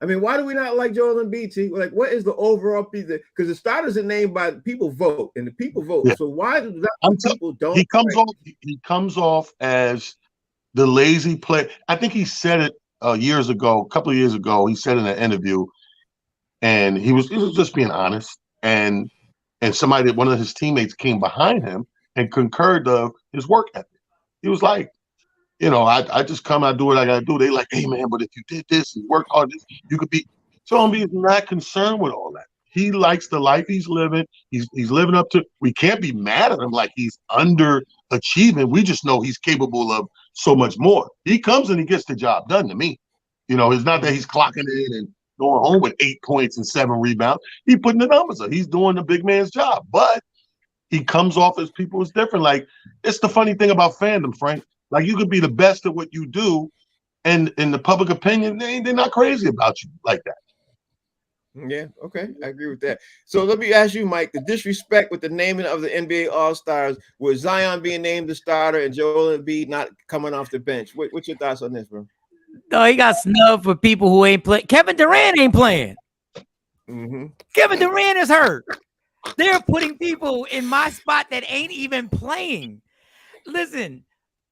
Why do we not like Joel Embiid? T? Like, what is the overall piece? Because the starters are named by people vote, and the people vote. Yeah. So why do people don't? He comes off as the lazy player. I think he said it a couple of years ago. He said in an interview, and he was just being honest. And and one of his teammates came behind him and concurred of his work ethic. He was like, I just come, I do what I got to do. They like, hey, man, but if you did this and worked hard, you could be. Sean B is not concerned with all that. He likes the life he's living. He's living up to. We can't be mad at him like he's underachieving. We just know he's capable of so much more. He comes and he gets the job done to me. It's not that he's clocking in and going home with 8 points and 7 rebounds. He's putting the numbers up. He's doing the big man's job. But he comes off as people is different. Like, it's the funny thing about fandom, Frank. Like, you could be the best at what you do, and in the public opinion, they're not crazy about you like that. Yeah, okay, I agree with that. So let me ask you, Mike, the disrespect with the naming of the NBA All-Stars, with Zion being named the starter and Joel Embiid not coming off the bench. What's your thoughts on this, bro? No, he got snubbed for people who ain't playing. Kevin Durant ain't playing. Mm-hmm. Kevin Durant is hurt. They're putting people in my spot that ain't even playing. Listen,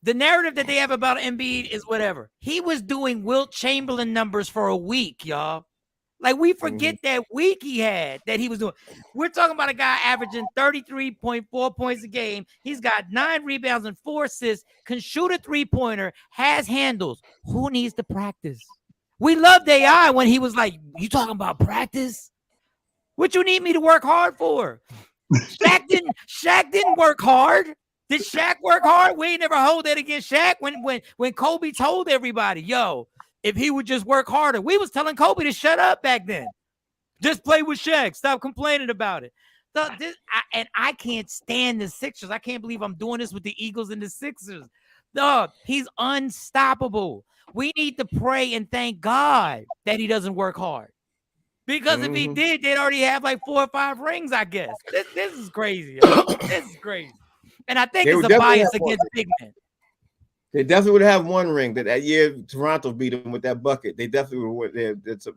the narrative that they have about Embiid is whatever. He was doing Wilt Chamberlain numbers for a week, y'all. Like, we forget that week he had that he was doing. We're talking about a guy averaging 33.4 points a game. He's got 9 rebounds and 4 assists, can shoot a three-pointer, has handles. Who needs to practice? We loved AI when he was like, you talking about practice? What you need me to work hard for? Shaq didn't work hard. Did Shaq work hard? We ain't never hold that against Shaq when Kobe told everybody, yo, if he would just work harder. We was telling Kobe to shut up back then. Just play with Shaq. Stop complaining about it. So I can't stand the Sixers. I can't believe I'm doing this with the Eagles and the Sixers. Dog, he's unstoppable. We need to pray and thank God that he doesn't work hard. Because if he did, they'd already have like 4 or 5 rings, I guess. This is crazy. This is crazy. And I think it's a bias against big men. They definitely would have 1 ring that year Toronto beat them with that bucket. They definitely would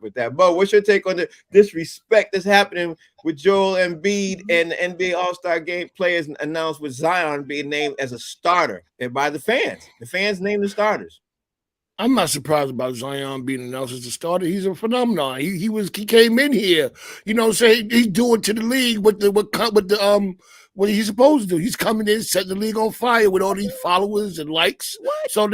with that. Bo, what's your take on the disrespect that's happening with Joel Embiid and the NBA All-Star Game players announced with Zion being named as a starter and by the fans? The fans named the starters. I'm not surprised about Zion being announced as a starter. He's a phenomenon. He came in here, saying he's doing to the league what he's supposed to do. He's coming in, setting the league on fire with all these followers and likes. What? So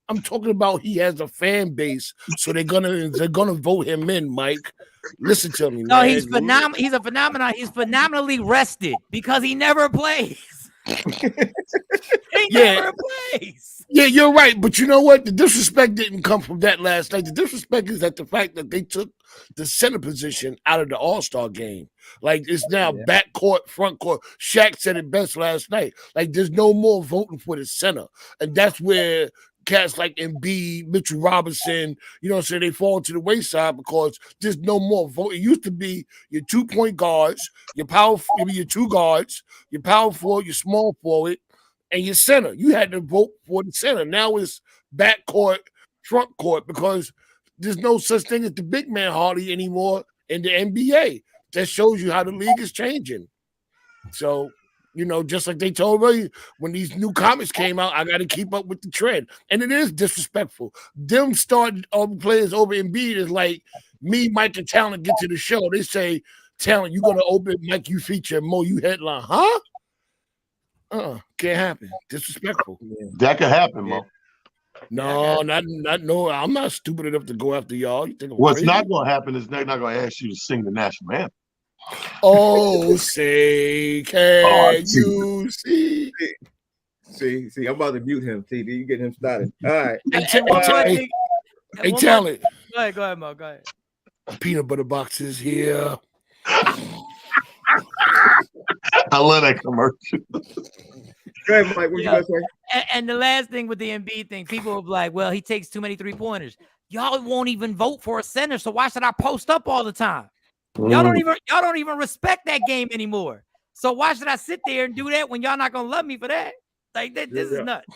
I'm talking about he has a fan base, so they're gonna vote him in, Mike. Listen to me. No, man. he's phenomenal. He's a phenomenon. He's phenomenally rested because he never plays. He never plays. Yeah, you're right. But you know what? The disrespect didn't come from that last night. The disrespect is at the fact that they took the center position out of the All-Star game. Like, it's now back court, front court. Shaq said it best last night. Like, there's no more voting for the center. And that's where cats like Embiid, Mitchell Robinson, they fall to the wayside because there's no more vote. It used to be your 2-point guards, your 2 guards, your power forward, your small forward, and your center. You had to vote for the center. Now it's back court, front court, because there's no such thing as the big man hardly anymore in the NBA. That shows you how the league is changing. So, just like they told me when these new comics came out, I got to keep up with the trend. And it is disrespectful. Them starting all the players over Embiid is like me, Mike, and Talent get to the show. They say, Talent, you going to open Mike, you feature, Mo, you headline. Huh? Can't happen. Disrespectful. That could happen, Mo. No, no. I'm not stupid enough to go after y'all. You think what's not going to happen is they're not going to ask you to sing the national anthem. Oh, say, can you see? See, I'm about to mute him. See, you get him started. All right. Hey, Talent. Go ahead, Mo. Go ahead. Peanut butter boxes here. I love that commercial. Go ahead, Mike. What you got to say? And the last thing with the Embiid thing, people will be like, well, he takes too many 3-pointers. Y'all won't even vote for a center, so why should I post up all the time? Y'all don't even respect that game anymore. So why should I sit there and do that when y'all not gonna love me for that? Like this is nuts.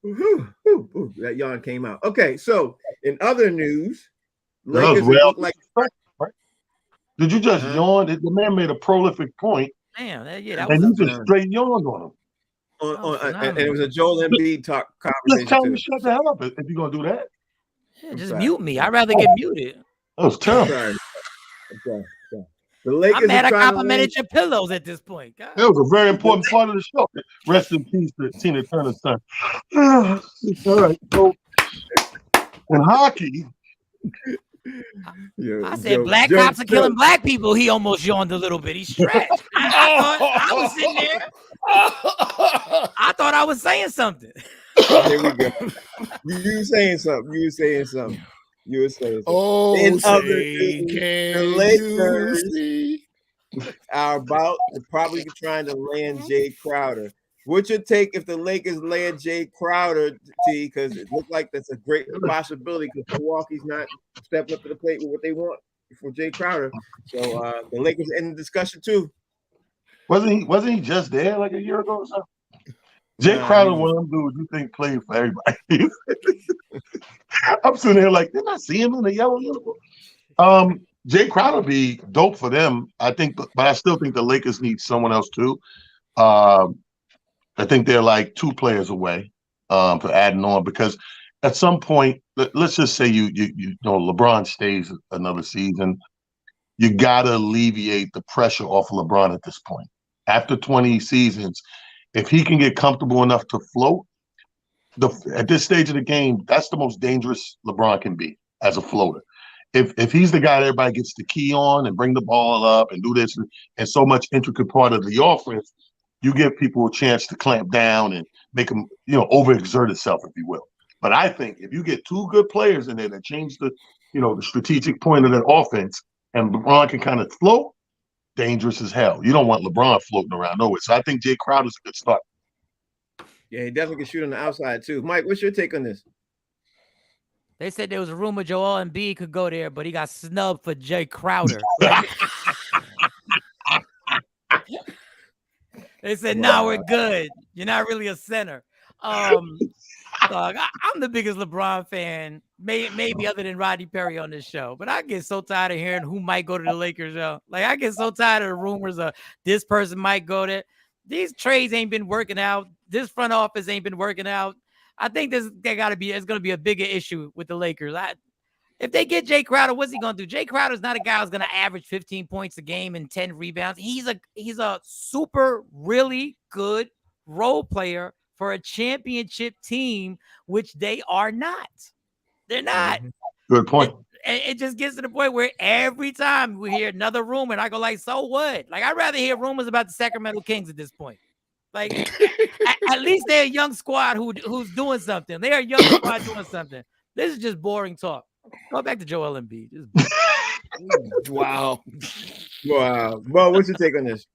That yawn came out. Okay, so in other news, Lakers look like. Did you just yawn? The man made a prolific point. Damn, and you just straight yawned on him. And it was a Joel Embiid talk conversation. Just tell him to shut the hell up if you're gonna do that. Yeah, just mute me. I'd rather get muted. That was terrible. Okay. The Lakers I'm mad are I trying to complimented your pillows at this point. God. It was a very important part of the show. Rest in peace to Tina Turner's son. All right. So in hockey, I said black cops are killing black people. He almost yawned a little bit. He stretched. I thought I was sitting there. I thought I was saying something. Here we go. You saying something. You were saying something. Oh, in other say, news, can the you Lakers see? are about to probably be trying to land Jay Crowder. What's your take if the Lakers land Jay Crowder, T? Because it looked like that's a great possibility because Milwaukee's not stepping up to the plate with what they want for Jay Crowder. So the Lakers are in the discussion too. Wasn't he just there like a year ago or something? Jay Crowder, one of them dudes you think played for everybody. I'm sitting here like, didn't I see him in the yellow uniform? Jay Crowder be dope for them, I think, but I still think the Lakers need someone else too. I think they're like 2 players away for adding on because at some point, let's just say you know LeBron stays another season, you gotta alleviate the pressure off of LeBron at this point. After 20 seasons, if he can get comfortable enough to float, at this stage of the game, that's the most dangerous LeBron can be as a floater. If he's the guy that everybody gets the key on and bring the ball up and do this and so much intricate part of the offense, you give people a chance to clamp down and make them, overexert itself, if you will. But I think if you get 2 good players in there that change the strategic point of that offense and LeBron can kind of float, dangerous as hell. You don't want LeBron floating around nowhere. So I think Jay Crowder's a good start. Yeah, he definitely can shoot on the outside too. Mike, what's your take on this? They said there was a rumor Joel Embiid could go there, but he got snubbed for Jay Crowder. They said, "No, we're good. You're not really a center." I'm the biggest LeBron fan, maybe other than Rodney Perry on this show. But I get so tired of hearing who might go to the Lakers. Like I get so tired of the rumors of this person might go there. These trades ain't been working out. This front office ain't been working out. I think it's going to be a bigger issue with the Lakers. If they get Jay Crowder, what's he going to do? Jay Crowder's not a guy who's going to average 15 points a game and 10 rebounds. He's a super, really good role player for a championship team, which they are not. They're not. Good point. It just gets to the point where every time we hear another rumor, and I go like, so what? Like, I'd rather hear rumors about the Sacramento Kings at this point. Like, at least they're a young squad who's doing something. They're a young squad doing something. This is just boring talk. Go back to Joel Embiid. Wow. Bo, what's your take on this?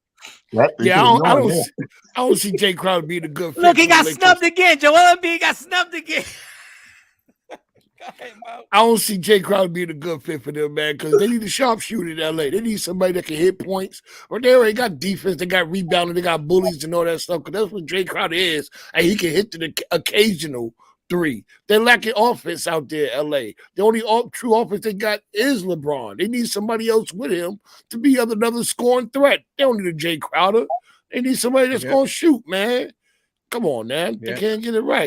Yeah, I don't see Jay Crowder being a good fit. Look, he got snubbed again. Joel Embiid got snubbed again. I don't see Jay Crowder being a good fit for them, man, because they need a sharpshooter in LA. They need somebody that can hit points. Or they already got defense, they got rebounding, they got bullies and all that stuff. Because that's what Jay Crowder is. And he can hit the occasional 3. They're lacking offense out there, LA. The only true offense they got is LeBron. They need somebody else with him to be another scoring threat. They don't need a Jay Crowder. They need somebody that's going to shoot, man. Come on, man. They can't get it right.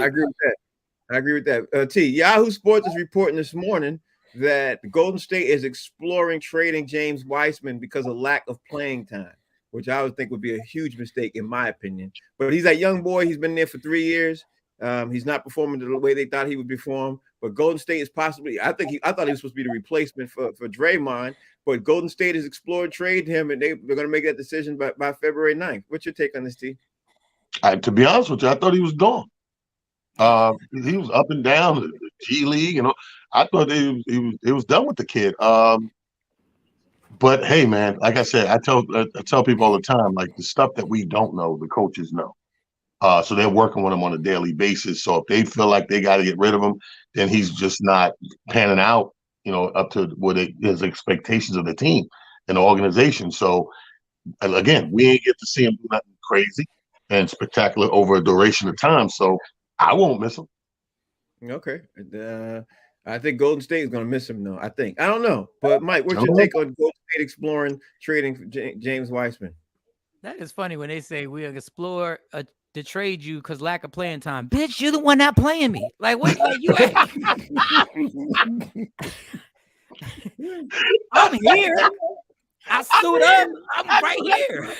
I agree with that. T, Yahoo Sports is reporting this morning that Golden State is exploring trading James Wiseman because of lack of playing time, which I would think would be a huge mistake in my opinion. But he's that young boy. He's been there for 3 years. He's not performing the way they thought he would perform. But Golden State is possibly, I thought he was supposed to be the replacement for Draymond. But Golden State is exploring trading him, and they're going to make that decision by February 9th. What's your take on this, T? To be honest with you, I thought he was gone. He was up and down the G League, I thought he was done with the kid. But hey, man, like I said, I tell people all the time, like the stuff that we don't know, the coaches know. So they're working with him on a daily basis. So if they feel like they got to get rid of him, then he's just not panning out, up to what his expectations of the team and the organization. So again, we ain't get to see him do nothing crazy and spectacular over a duration of time. So I won't miss him. Okay. I think Golden State is going to miss him, though. I don't know. But, Mike, what's your take on Golden State exploring trading James Wiseman? That is funny when they say we'll explore to trade you because lack of playing time. Bitch, you're the one not playing me. Like, what? Like, you I'm here. I suit up. I'm right here.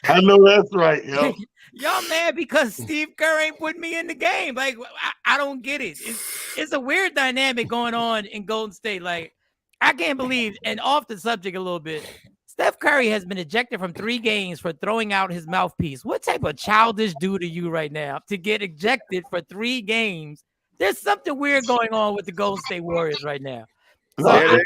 I know that's right, yo. Y'all mad because Steve Kerr ain't putting me in the game. Like, I don't get it. It's a weird dynamic going on in Golden State. Like, I can't believe, and off the subject a little bit, Steph Curry has been ejected from 3 games for throwing out his mouthpiece. What type of childish dude are you right now to get ejected for 3 games? There's something weird going on with the Golden State Warriors right now. So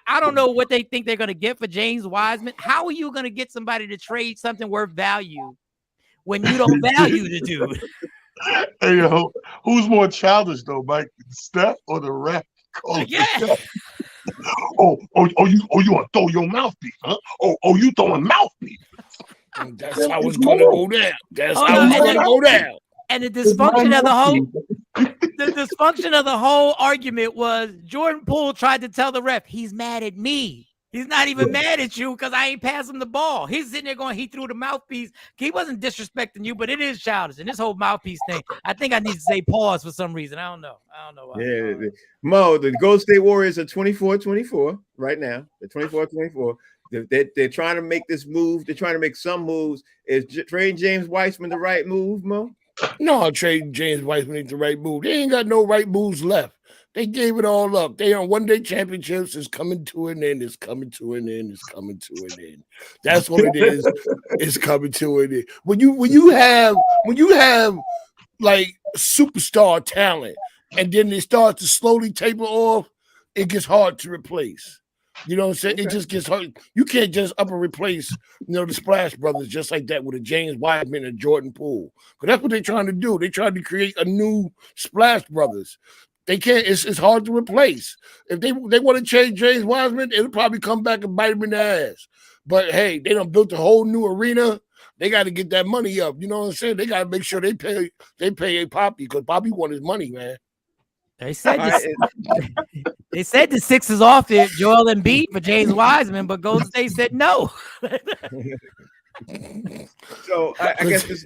I don't know what they think they're going to get for James Wiseman. How are you going to get somebody to trade something worth value when you don't value the dude? Hey, yo, who's more childish though, Mike? Steph or the ref? Yeah. You want to throw your mouthpiece, huh? You throwing mouthpiece. That's how it's gonna go down. That's how it's gonna go down. And the dysfunction of the whole argument was Jordan Poole tried to tell the ref he's mad at me. He's not even mad at you because I ain't passing the ball. He's sitting there going, he threw the mouthpiece. He wasn't disrespecting you, but it is childish. And this whole mouthpiece thing, I think I need to say pause for some reason. I don't know why. Yeah, Mo, the Golden State Warriors are 24-24 right now. They're 24-24. They're trying to make this move. They're trying to make some moves. Is trading James Wiseman the right move, Mo? No, trading James Wiseman ain't the right move. They ain't got no right moves left. They gave it all up. They on one-day championships. Is coming to an end. It's coming to an end. It's coming to an end. That's what it is. It's coming to an end. When you have like superstar talent, and then they start to slowly taper off, it gets hard to replace. You know what I'm saying? It just gets hard. You can't just up and replace, the Splash Brothers just like that with a James Wiseman and Jordan Poole. Because that's what they're trying to do. They're trying to create a new Splash Brothers. They can't. It's hard to replace. If they want to change James Wiseman, it'll probably come back and bite him in the ass. But hey, they done built a whole new arena. They got to get that money up. You know what I'm saying? They got to make sure they pay a Poppy because Poppy want his money, man. They said the Sixers offered Joel Embiid for James Wiseman, but Golden State said no. So I guess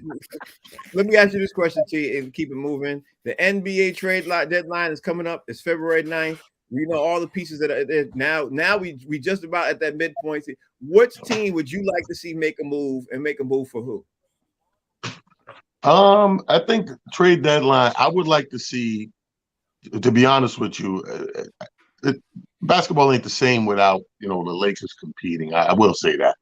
let me ask you this question, T, and keep it moving. The NBA trade deadline is coming up. It's February 9th. We know all the pieces that are there now. Now we just about at that midpoint. Which team would you like to see make a move for who? I think trade deadline. I would like to see. To be honest with you, basketball ain't the same without the Lakers competing. I will say that.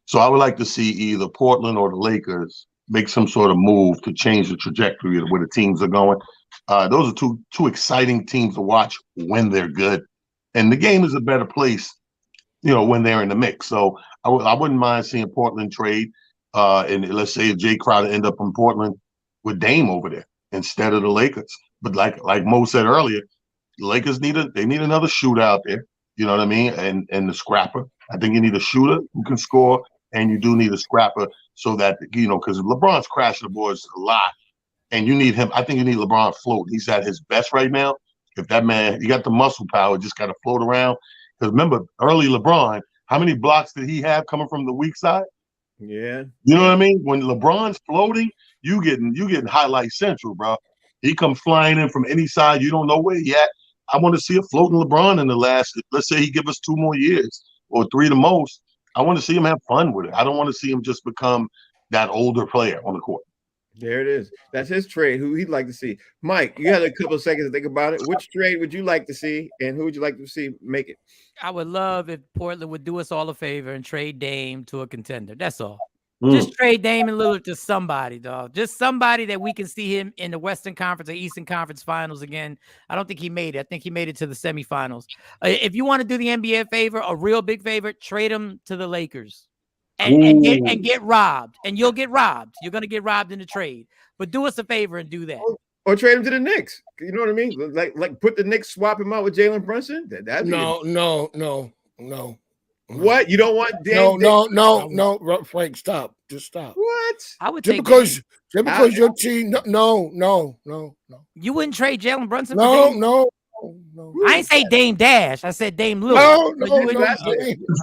So I would like to see either Portland or the Lakers make some sort of move to change the trajectory of where the teams are going. Those are two exciting teams to watch when they're good, and the game is a better place, when they're in the mix. So I wouldn't mind seeing Portland trade, and let's say Jay Crowder end up in Portland with Dame over there instead of the Lakers. But like Mo said earlier, the Lakers need another shooter out there. You know what I mean? And the scrapper. I think you need a shooter who can score, and you do need a scrapper so that because LeBron's crashing the boards a lot, and you need him. I think you need LeBron float. He's at his best right now. If that man, he got the muscle power, just got to float around. Because remember, early LeBron, how many blocks did he have coming from the weak side? Yeah, you know what I mean. When LeBron's floating, you getting highlight central, bro. He comes flying in from any side. You don't know where he at. I want to see a floating LeBron in the last, let's say he give us 2 more years or 3 the most. I want to see him have fun with it. I don't want to see him just become that older player on the court. There it is. That's his trade. Who he'd like to see. Mike, you had a couple of seconds to think about it. Which trade would you like to see, and who would you like to see make it? I would love if Portland would do us all a favor and trade Dame to a contender. That's all. Just trade Damian Lillard to somebody, dog. Just somebody that we can see him in the Western Conference or Eastern Conference Finals again. I don't think he made it. I think he made it to the semifinals. If you want to do the NBA a favor, a real big favor, trade him to the Lakers and get robbed. And you'll get robbed. You're going to get robbed in the trade. But do us a favor and do that. Or trade him to the Knicks. You know what I mean? Like put the Knicks, swap him out with Jalen Brunson. No. What? You don't want Dan? No, Frank, stop. Just stop. What? I would just take because your team. No. You wouldn't trade Jalen Brunson? No. I ain't say Dame Dash. I said Dame Lillard.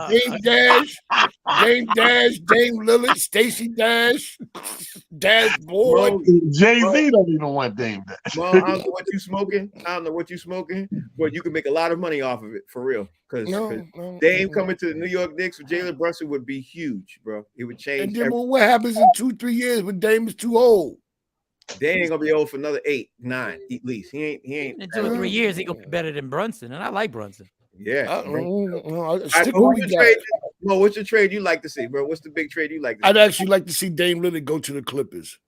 Dame Dash, Dame Lillard, Stacey Dash, Dash Board. Jay-Z don't even want Dame Dash. Well, I don't know what you smoking. But you can make a lot of money off of it for real. Because Dame coming to the New York Knicks with Jalen Brunson would be huge, bro. It would change. And then what happens in 2-3 years when Dame is too old? They ain't gonna be old for another 8, 9 at least. He ain't. In 2 or 3 years, he gonna be better than Brunson, and I like Brunson. Yeah. What's your trade you like to see, bro? What's the big trade you like to see? I'd actually like to see Dame Lillard go to the Clippers.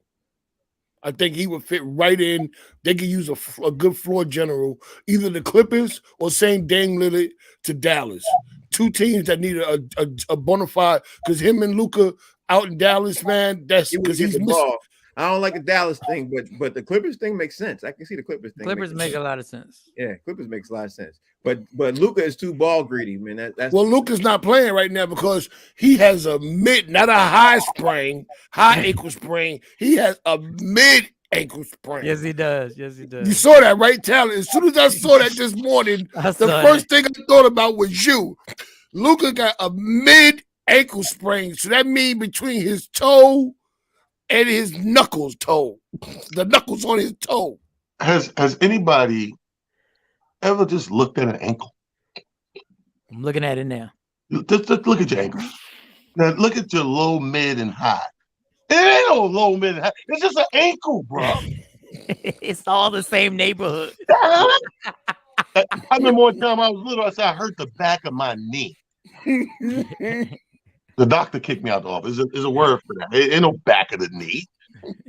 I think he would fit right in. They could use a good floor general, either the Clippers or saying Dame Lillard to Dallas. 2 teams that need a bona fide, because him and Luka out in Dallas, man, that's because he's missing. I don't like the Dallas thing, but the Clippers thing makes sense. I can see the Clippers thing. Clippers make a lot of sense. Yeah, Clippers makes a lot of sense. But Luka is too ball greedy, man. That's well, Luka's not playing right now because he has a not a high ankle sprain. He has a mid ankle sprain. Yes, he does. You saw that, right, Tyler? As soon as I saw that this morning, the first thing I thought about was you. Luka got a mid ankle sprain, so that means between his toe and his toe, the knuckles on his toe. Has anybody ever just looked at an ankle? I'm looking at it now. Just look at your ankle. Now look at your low, mid, and high. It ain't no low, mid, and high. It's just an ankle, bro. It's all the same neighborhood. I remember one time I was little, I said I hurt the back of my knee. The doctor kicked me out the office. There's a word for that. It ain't no back of the knee.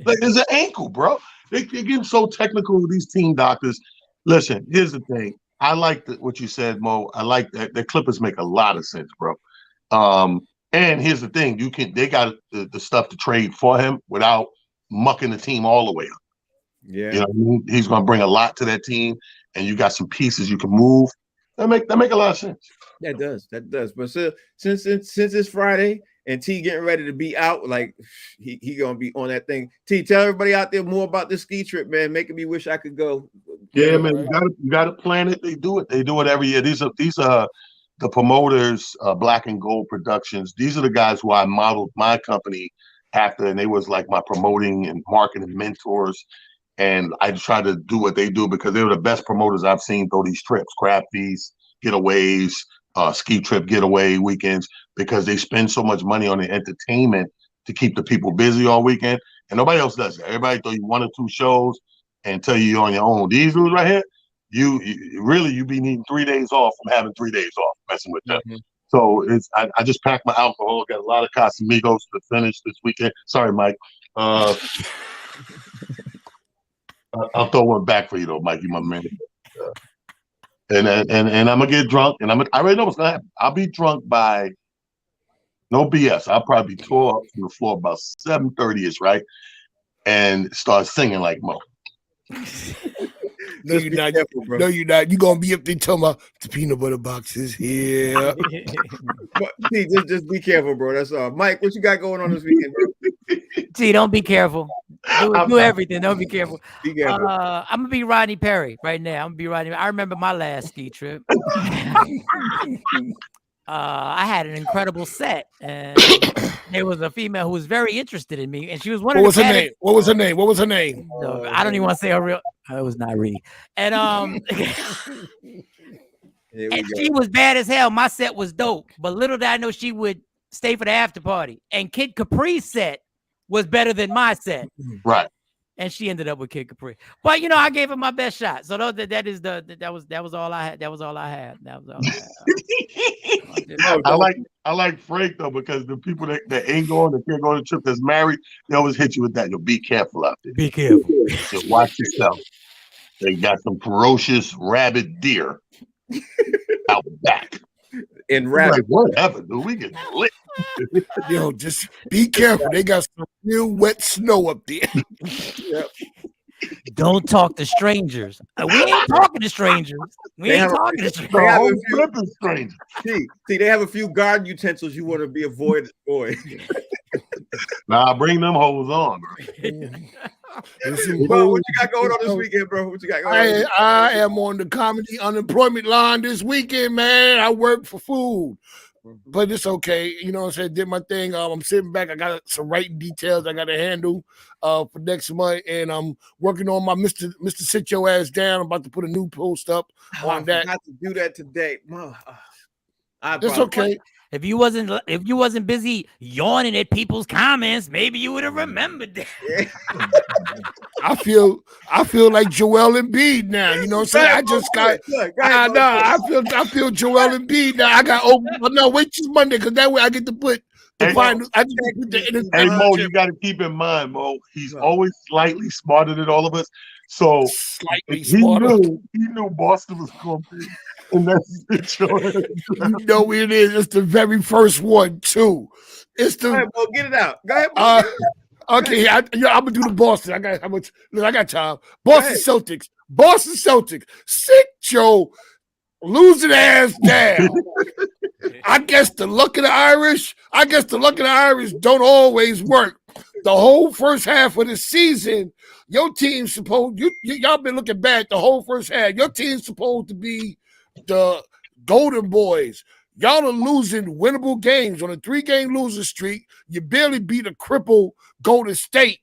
Like, it's an ankle, bro. They're getting so technical with these team doctors. Listen, here's the thing. I like what you said, Mo. I like that. The Clippers make a lot of sense, bro. And here's the thing. They got the stuff to trade for him without mucking the team all the way up. Yeah. You know what I mean? He's going to bring a lot to that team, and you got some pieces you can move. That make a lot of sense. That does. But since it's Friday and T getting ready to be out, like he gonna be on that thing. T, tell everybody out there more about this ski trip, man. Making me wish I could go. Yeah, man, you gotta plan it. They do it every year. These are the promoters, Black and Gold Productions. These are the guys who I modeled my company after, and they was like my promoting and marketing mentors. And I try to do what they do because they were the best promoters I've seen throw these trips, crab feasts, getaways, ski trip getaway weekends, because they spend so much money on the entertainment to keep the people busy all weekend. And nobody else does that. Everybody throw you 1 or 2 shows and tell you're on your own. These dudes right here, you be needing 3 days off from having 3 days off messing with them. Mm-hmm. So I just packed my alcohol, got a lot of Casamigos to finish this weekend. Sorry, Mike. I'll throw one back for you though, Mike. You my man. And I'm gonna get drunk, and I already know what's gonna happen. I'll be drunk by no BS. I'll probably be tore up from the floor about 7:30ish, right? And start singing like Mo. No, you're not. Careful, bro. No, you're not. You're gonna be up there talking about the peanut butter box is here. T, just be careful, bro. That's all. Mike, what you got going on this weekend, bro? T, don't be careful. Do everything. Don't be careful. Be careful. I'm gonna be Rodney Perry right now. I remember my last ski trip. I had an incredible set, and there was a female who was very interested in me, and she was one of the name? What was her name? What was her name? No, I don't even want to say her real. It was not Ree. And she was bad as hell. My set was dope, but little did I know she would stay for the after party. And Kid Capri's set was better than my set. Right. And she ended up with Kid Capri. But I gave her my best shot. So that was all I had. That was all I had. I like Frank though, because the people that ain't going, that can't go on the trip, that's married, they always hit you with that. You'll be careful out there. Be careful. Just watch yourself. They got some ferocious rabid deer out back. And rabbit, like, whatever, dude. We get lit. Yo, just be careful. They got some real wet snow up there. Yep. Don't talk to strangers. We ain't talking to strangers. We ain't talking to strangers. See, they have a few garden utensils you want to be avoided. Boy. Nah, bring them hoes on, bro. Well, what you got going on this weekend, bro? What you got going on? I am on the comedy unemployment line this weekend, man. I work for food. But it's okay. You know what I'm saying? Did my thing. I'm sitting back. I got some writing details I got to handle for next month. And I'm working on my Mr. Sit Your Ass Down. I'm about to put a new post up on that. I have to do that today. It's okay. If you wasn't busy yawning at people's comments, maybe you would have remembered that. I feel like Joel Embiid now. You know what I'm saying? I just got I feel Joel Embiid now. I got wait till Monday because that way I get to put the final. I get to put the Hey Mo, you got to keep in mind, Mo. He's always slightly smarter than all of us. So slightly smarter. He knew Boston was going to be. And that's you know it is. It's the very first one too. It's the. Go ahead, Mo, get it out. Go ahead. Okay, I'm gonna do the Boston. I got how much? Look, I got time. Boston Celtics. Sit your losing ass down. I guess the luck of the Irish don't always work. The whole first half of the season, your team's y'all been looking bad the whole first half. Your team's supposed to be the Golden Boys. Y'all are losing winnable games on a 3-game losing streak. You barely beat a crippled Golden State,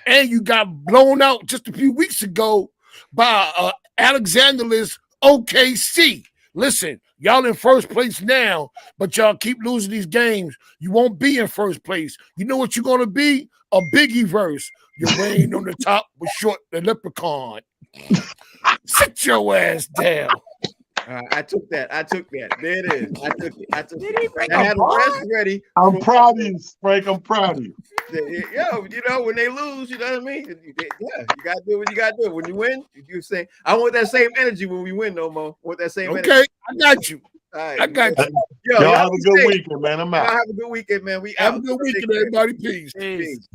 and you got blown out just a few weeks ago by Alexander's OKC. Listen, y'all in first place now, but y'all keep losing these games. You won't be in first place. You know what you're going to be? A Biggie verse. You're weighing on the top with Short the Leprechaun. Sit your ass down. I took that. There it is. I took it. Did he bring I had the rest ready. I'm proud of you, Frank. I'm proud of you. Yo, you know, when they lose, you know what I mean? Yeah, you got to do what you got to do. When you win, you say, I want that same energy when we win, no more. I want that same energy. Okay, I got you. All right, I got you. Yo, y'all have a good weekend, man. I'm out. Y'all have a good weekend, man. Have a good weekend, everybody. Peace. Peace.